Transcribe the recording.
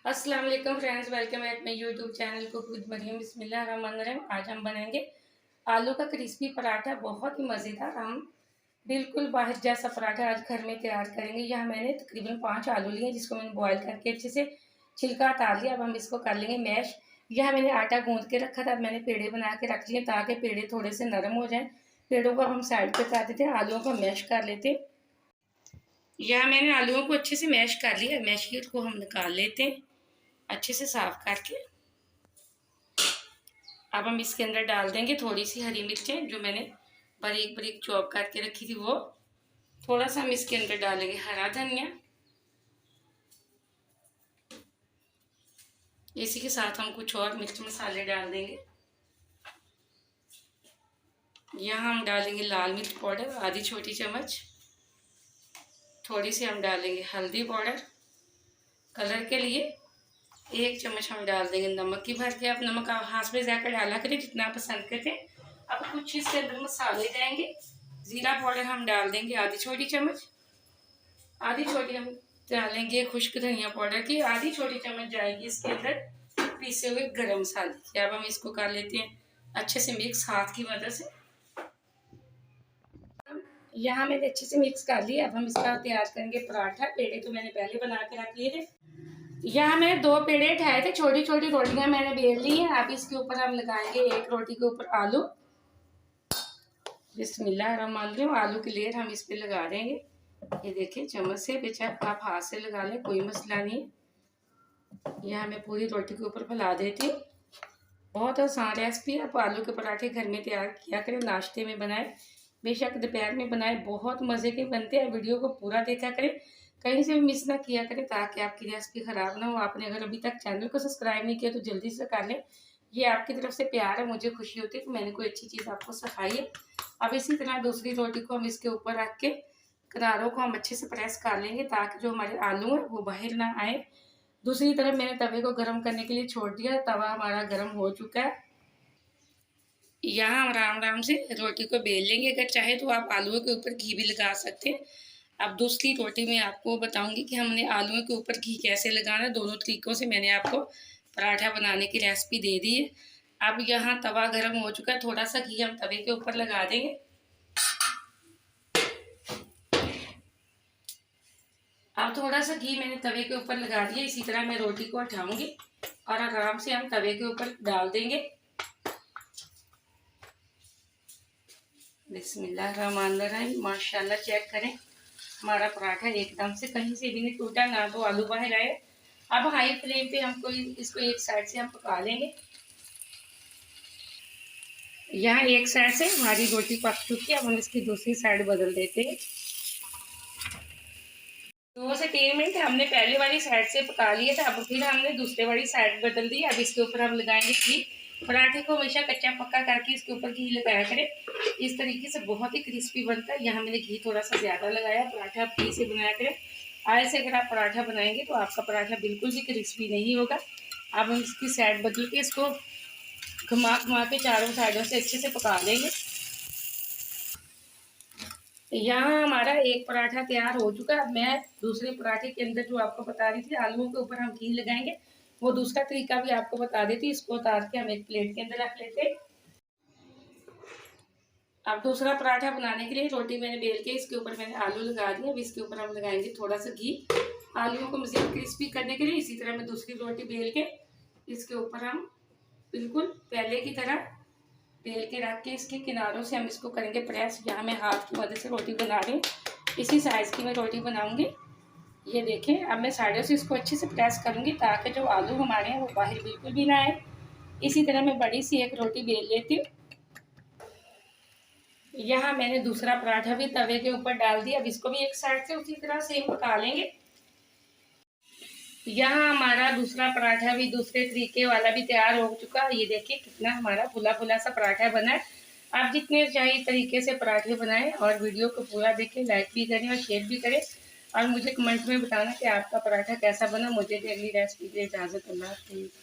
अस्सलाम वालेकुम friends, welcome back my YouTube channel cook with Mariam. बिस्मिल्लाहिर्रहमानिर्रहीम। आज हम बनाएंगे आलू का क्रिस्पी पराठा, बहुत ही मज़ेदार। हम बिल्कुल बाहर जैसा पराठा आज घर में तैयार करेंगे। यहाँ मैंने तकरीबन 5 आलू लिए, जिसको मैंने बॉयल करके अच्छे से छिलका उतार लिया। अब हम इसको कर लेंगे मैश। यहाँ मैंने आटा गूँध के रखा था, अब मैंने पेड़े बना के रख लिए ताकि पेड़े थोड़े से नरम हो जाएँ। पेड़ों को हम साइड पर कर देते हैं, आलूओं को मैश कर लेते हैं। यहाँ मैंने आलूओं को अच्छे से मैश कर लिया। मैश को हम निकाल लेते हैं अच्छे से साफ करके। अब हम इसके अंदर डाल देंगे थोड़ी सी हरी मिर्चें, जो मैंने बारीक बारीक चॉप करके रखी थी वो। थोड़ा सा हम इसके अंदर डालेंगे हरा धनिया। इसी के साथ हम कुछ और मिर्च मसाले डाल देंगे। यहाँ हम डालेंगे लाल मिर्च पाउडर आधी छोटी चम्मच। थोड़ी सी हम डालेंगे हल्दी पाउडर कलर के लिए। 1 चम्मच हम डाल देंगे नमक की भर के। आप नमक हाथ में जाकर डाला करें जितना पसंद करते हैं। अब कुछ इसके अंदर मसाले जाएंगे। जीरा पाउडर हम डाल देंगे आधी छोटी चम्मच। आधी छोटी हम डालेंगे खुश्क धनिया पाउडर की। आधी छोटी चम्मच जाएगी इसके अंदर पीसे हुए गरम मसाले की। अब हम इसको कर लेते हैं अच्छे से मिक्स हाथ की मदद से। यहाँ मैंने अच्छे से मिक्स कर लिया। अब हम इसका तैयार करेंगे पराठा। पेड़े तो मैंने पहले बना के रख लिए थे। यहाँ मैंने 2 पेड़े उठाए थे, छोटी छोटी रोटियां मैंने बेल ली हैं। अब इसके ऊपर हम लगाएंगे एक रोटी के ऊपर आलू। बिस्मिल्लाहिर्रहमानिर्रहीम। आलू की लेयर हम इस पे लगा देंगे। ये देखिए चम्मच से, बेशक आप हाथ से लगा लें, कोई मसला नहीं। यहाँ मैं पूरी रोटी के ऊपर फैला देती हूँ। बहुत आसान रेसिपी है। आप आलू के पराठे घर में तैयार किया करें, नाश्ते में बनाए, बेशक दोपहर में बनाए, बहुत मज़े के बनते हैं। वीडियो को पूरा देखा करें, कहीं से भी मिस ना किया करें ताकि आपकी रेसिपी ख़राब ना हो। आपने अगर अभी तक चैनल को सब्सक्राइब नहीं किया तो जल्दी से कर लें। ये आपकी तरफ से प्यार है, मुझे खुशी होती है कि मैंने कोई अच्छी चीज़ आपको सिखाई है। अब इसी तरह दूसरी रोटी को हम इसके ऊपर रख के किनारों को हम अच्छे से प्रेस कर लेंगे ताकि जो हमारे आलू हैं वो बाहर ना आए। दूसरी तरफ मैंने तवे को गर्म करने के लिए छोड़ दिया। तवा हमारा गर्म हो चुका है। यहाँ हम आराम आराम से रोटी को बेल लेंगे। अगर चाहे तो आप आलूओं के ऊपर घी भी लगा सकते हैं। अब दूसरी रोटी में आपको बताऊंगी कि हमने आलूओं के ऊपर घी कैसे लगाना है। दोनों तरीक़ों से मैंने आपको पराठा बनाने की रेसिपी दे दी है। अब यहाँ तवा गर्म हो चुका है, थोड़ा सा घी हम तवे के ऊपर लगा देंगे। अब थोड़ा सा घी मैंने तवे के ऊपर लगा दिया। इसी तरह मैं रोटी को हटाऊंगी और आराम से हम तवे के ऊपर डाल देंगे। बिस्मिल्लाहिर्रहमानिर्रहीम। माशाल्लाह, चेक करें हमारा पराठा एकदम से कहीं से भी नहीं टूटा, ना तो आलू बाहर आए। अब हाई फ्लेम पे हमको इसको एक साइड से हम पका लेंगे। यहाँ एक साइड से हमारी रोटी पक चुकी है। अब हम इसकी दूसरी साइड बदल देते हैं। 2 से 3 मिनट हमने पहले वाली साइड से पका लिया था। अब फिर हमने दूसरे वाली साइड बदल दी। अब इसके ऊपर हम लगाएंगे घी। पराठे को हमेशा कच्चा पक्का करके इसके ऊपर घी लगाया करें, इस तरीके से बहुत ही क्रिस्पी बनता है। यहाँ मैंने घी थोड़ा सा ज़्यादा लगाया। पराठा आप घी से बनाया करें। आज से अगर आप पराठा बनाएंगे तो आपका पराठा बिल्कुल भी क्रिस्पी नहीं होगा। अब हम इसकी साइड बदल के इसको घुमा घुमा के चारों साइडों से अच्छे से पका लेंगे। यहाँ हमारा एक पराठा तैयार हो चुका है। अब मैं दूसरे पराठे के अंदर जो आपको बता रही थी आलूओं के ऊपर हम घी लगाएंगे, वो दूसरा तरीका भी आपको बता देती। इसको उतार के हम एक प्लेट के अंदर रख लेते हैं। अब दूसरा पराठा बनाने के लिए रोटी मैंने बेल के इसके ऊपर मैंने आलू लगा दिया। अब इसके ऊपर हम लगाएंगे थोड़ा सा घी आलूओं को मज़ीद क्रिस्पी करने के लिए। इसी तरह मैं दूसरी रोटी बेल के इसके ऊपर हम बिल्कुल पहले की तरह बेल के रख के इसके किनारों से हम इसको करेंगे प्रेस। यहाँ मैं हाथ की मदद से रोटी बना रही हूँ, इसी साइज़ की मैं रोटी बनाऊंगी। ये देखें, अब मैं साइडों से इसको अच्छे से प्रेस करूँगी ताकि जो आलू हमारे हैं वो बाहर बिल्कुल भी ना आए। इसी तरह मैं बड़ी सी एक रोटी बेल लेती हूँ। यहाँ मैंने दूसरा पराठा भी तवे के ऊपर डाल दिया। अब इसको भी एक साइड से उसी तरह से पका लेंगे। यहाँ हमारा दूसरा पराठा भी दूसरे तरीके वाला भी तैयार हो चुका है। ये देखिए कितना हमारा फुला फुला सा पराठा बना है। आप जितने चाहिए तरीके से पराठे बनाएं और वीडियो को पूरा देखें, लाइक भी करें और शेयर भी करें और मुझे कमेंट में बताना कि आपका पराठा कैसा बना। मुझे अगली रेसिपी की इजाज़त। अल्लाह हाफ़िज़।